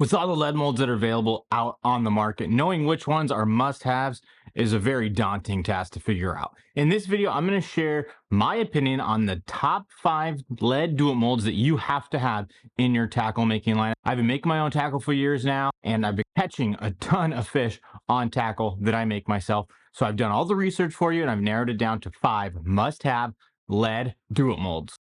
With all the lead molds that are available out on the market, knowing which ones are must-haves is a very daunting task to figure out. In this video, I'm going to share my opinion on the top 5 lead dual molds that you have to have in your tackle making line. I've been making my own tackle for years now, and I've been catching a ton of fish on tackle that I make myself. So I've done all the research for you, and I've narrowed it down to 5 must-have lead dual molds.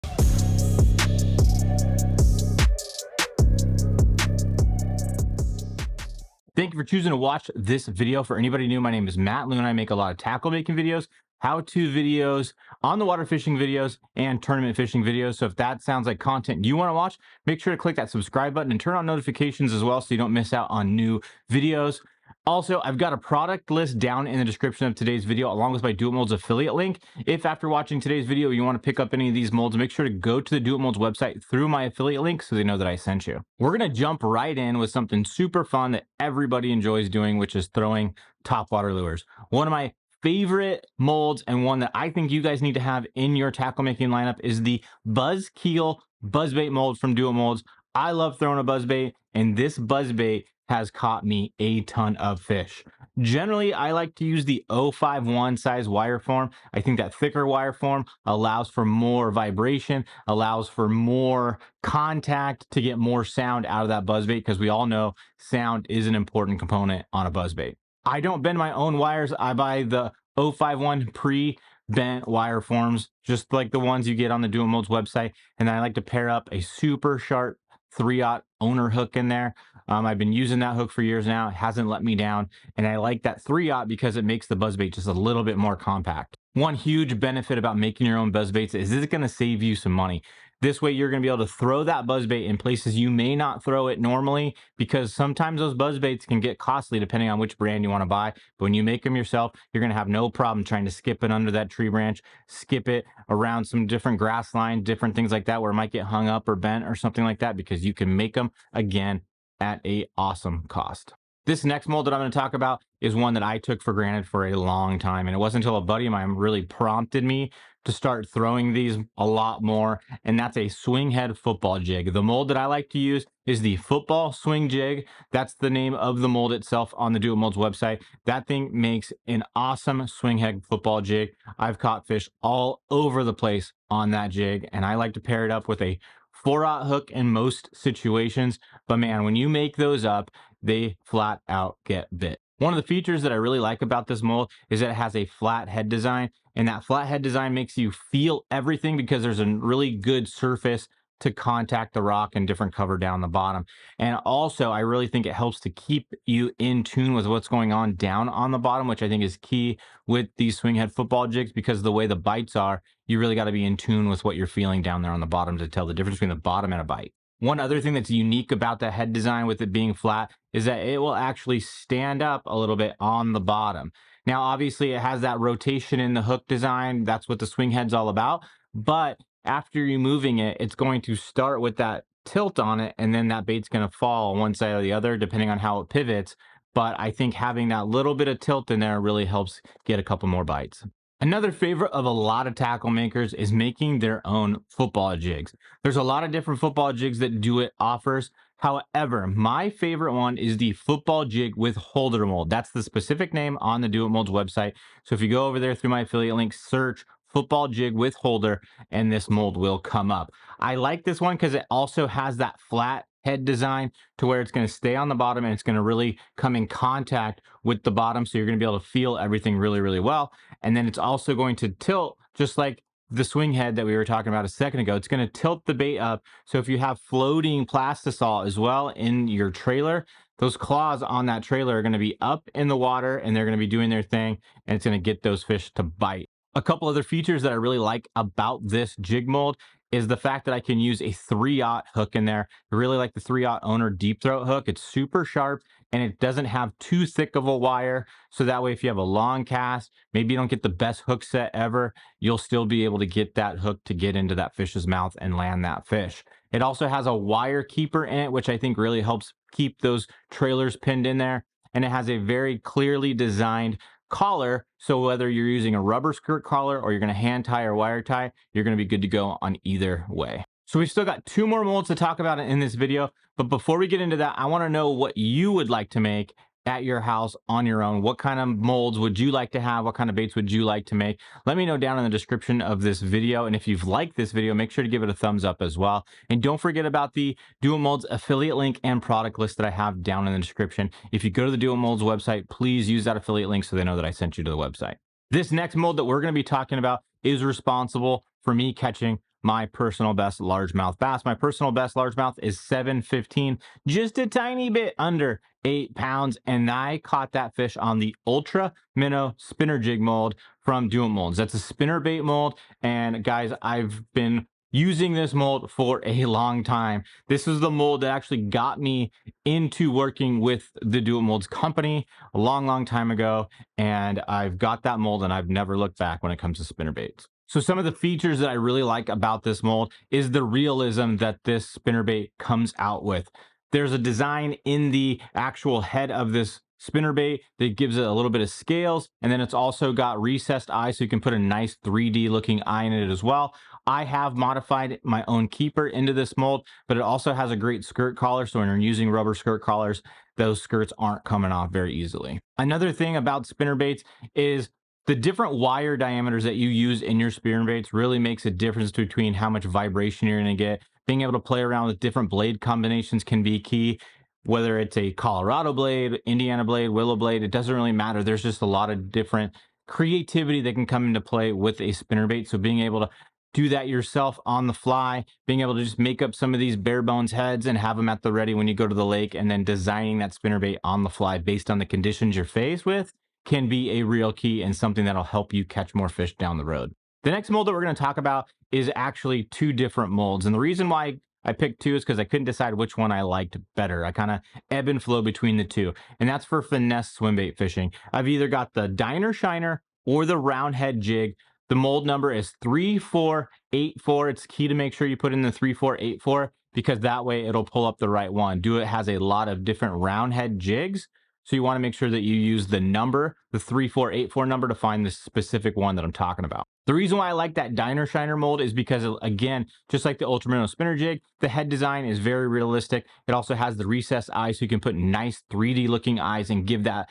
Thank you for choosing to watch this video. For anybody new, my name is Matt Lou, and I make a lot of tackle making videos, how-to videos, on the water fishing videos, and tournament fishing videos. So if that sounds like content you want to watch, make sure to click that subscribe button and turn on notifications as well so you don't miss out on new videos. Also, I've got a product list down in the description of today's video, along with my Dual Molds affiliate link. If after watching today's video, you want to pick up any of these molds, make sure to go to the Dual Molds website through my affiliate link so they know that I sent you. We're going to jump right in with something super fun that everybody enjoys doing, which is throwing topwater lures. One of my favorite molds, and one that I think you guys need to have in your tackle making lineup, is the Buzz-Keel Buzzbait mold from Dual Molds. I love throwing a buzzbait, and this buzzbait has caught me a ton of fish. Generally, I like to use the 051 size wire form. I think that thicker wire form allows for more vibration, allows for more contact to get more sound out of that buzzbait, because we all know sound is an important component on a buzzbait. I don't bend my own wires. I buy the 051 pre-bent wire forms, just like the ones you get on the Dual Molds website. And I like to pair up a super sharp 3/0 owner hook in there. I've been using that hook for years now. It hasn't let me down. And I like that 3/0 because it makes the buzzbait just a little bit more compact. One huge benefit about making your own buzzbaits is it's going to save you some money. This way, you're going to be able to throw that buzzbait in places you may not throw it normally, because sometimes those buzzbaits can get costly depending on which brand you want to buy. But when you make them yourself, you're going to have no problem trying to skip it under that tree branch, skip it around some different grass line, different things like that, where it might get hung up or bent or something like that, because you can make them again at a awesome cost. This next mold that I'm going to talk about is one that I took for granted for a long time. And it wasn't until a buddy of mine really prompted me to start throwing these a lot more. And that's a swing head football jig. The mold that I like to use is the football swing jig. That's the name of the mold itself on the Dual Molds website. That thing makes an awesome swing head football jig. I've caught fish all over the place on that jig. And I like to pair it up with a 4/0 hook in most situations. But man, when you make those up, they flat out get bit. One of the features that I really like about this mold is that it has a flat head design, and that flat head design makes you feel everything because there's a really good surface to contact the rock and different cover down the bottom. And also, I really think it helps to keep you in tune with what's going on down on the bottom, which I think is key with these swing head football jigs, because the way the bites are, you really got to be in tune with what you're feeling down there on the bottom to tell the difference between the bottom and a bite. One other thing that's unique about the head design with it being flat is that it will actually stand up a little bit on the bottom. Now, obviously, it has that rotation in the hook design. That's what the swing head's all about. But after removing it, it's going to start with that tilt on it, and then that bait's going to fall on one side or the other, depending on how it pivots. But I think having that little bit of tilt in there really helps get a couple more bites. Another favorite of a lot of tackle makers is making their own football jigs. There's a lot of different football jigs that Do It offers. However, my favorite one is the football jig with holder mold. That's the specific name on the Do It Molds website. So if you go over there through my affiliate link, search football jig with holder, and this mold will come up. I like this one because it also has that flat head design to where it's going to stay on the bottom, and it's going to really come in contact with the bottom. So you're going to be able to feel everything really, really well. And then it's also going to tilt just like the swing head that we were talking about a second ago. It's going to tilt the bait up. So if you have floating plastisol as well in your trailer, those claws on that trailer are going to be up in the water, and they're going to be doing their thing, and it's going to get those fish to bite. A couple other features that I really like about this jig mold is the fact that I can use a 3/0 hook in there. I really like the 3/0 owner deep throat hook. It's super sharp, and it doesn't have too thick of a wire. So that way, if you have a long cast, maybe you don't get the best hook set ever, you'll still be able to get that hook to get into that fish's mouth and land that fish. It also has a wire keeper in it, which I think really helps keep those trailers pinned in there. And it has a very clearly designed collar, so whether you're using a rubber skirt collar or you're going to hand tie or wire tie, you're going to be good to go on either way. So we've still got two more molds to talk about in this video. But before we get into that, I want to know what you would like to make at your house on your own. What kind of molds would you like to have? What kind of baits would you like to make? Let me know down in the description of this video. And if you've liked this video, make sure to give it a thumbs up as well. And don't forget about the Dual Molds affiliate link and product list that I have down in the description. If you go to the Dual Molds website, please use that affiliate link so they know that I sent you to the website. This next mold that we're going to be talking about is responsible for me catching my personal best largemouth bass. My personal best largemouth is 715, just a tiny bit under 8 pounds. And I caught that fish on the Ultra Minnow Spinner Jig mold from Dual Molds. That's a spinnerbait mold. And guys, I've been using this mold for a long time. This is the mold that actually got me into working with the Dual Molds company a long time ago. And I've got that mold and I've never looked back when it comes to spinnerbaits. So some of the features that I really like about this mold is the realism that this spinnerbait comes out with. There's a design in the actual head of this spinnerbait that gives it a little bit of scales, and then it's also got recessed eyes so you can put a nice 3D looking eye in it as well. I have modified my own keeper into this mold, but it also has a great skirt collar, so when you're using rubber skirt collars, those skirts aren't coming off very easily. Another thing about spinnerbaits is the different wire diameters that you use in your spinnerbaits really makes a difference between how much vibration you're going to get. Being able to play around with different blade combinations can be key. Whether it's a Colorado blade, Indiana blade, willow blade, it doesn't really matter. There's just a lot of different creativity that can come into play with a spinnerbait. So being able to do that yourself on the fly, being able to just make up some of these bare bones heads and have them at the ready when you go to the lake, and then designing that spinnerbait on the fly based on the conditions you're faced with can be a real key and something that'll help you catch more fish down the road. The next mold that we're going to talk about is actually two different molds. And the reason why I picked two is because I couldn't decide which one I liked better. I kind of ebb and flow between the two. And that's for finesse swim bait fishing. I've either got the Diner Shiner or the round head jig. The mold number is 3484. It's key to make sure you put in the 3484 because that way it'll pull up the right one. It has a lot of different round head jigs. So you want to make sure that you use the number, the 3484 number, to find the specific one that I'm talking about. The reason why I like that Diner Shiner mold is because, again, just like the Ultra Minnow Spinner Jig, the head design is very realistic. It also has the recessed eyes, so you can put nice 3D looking eyes and give that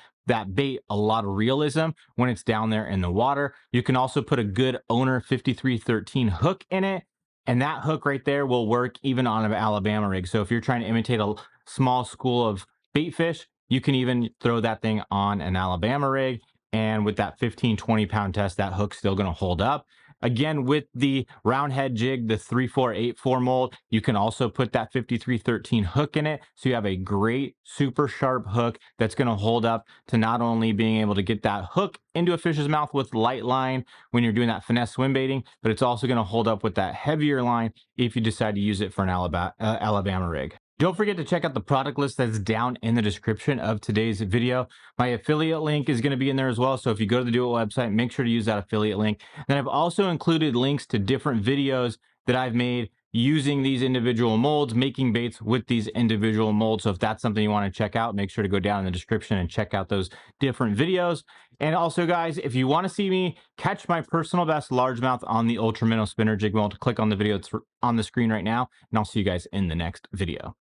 bait a lot of realism when it's down there in the water. You can also put a good owner 5313 hook in it, and that hook right there will work even on an Alabama rig. So if you're trying to imitate a small school of bait fish, you can even throw that thing on an Alabama rig, and with that 15-20 pound test, that hook's still going to hold up. Again, with the round head jig, the 3484 mold, you can also put that 5313 hook in it. So you have a great super sharp hook that's going to hold up to not only being able to get that hook into a fish's mouth with light line when you're doing that finesse swim baiting, but it's also going to hold up with that heavier line if you decide to use it for an Alabama rig. Don't forget to check out the product list that's down in the description of today's video. My affiliate link is going to be in there as well. So if you go to the Duo website, make sure to use that affiliate link. Then I've also included links to different videos that I've made using these individual molds, making baits with these individual molds. So if that's something you want to check out, make sure to go down in the description and check out those different videos. And also, guys, if you want to see me catch my personal best largemouth on the Ultra Minnow Spinner Jig mold, click on the video that's on the screen right now, and I'll see you guys in the next video.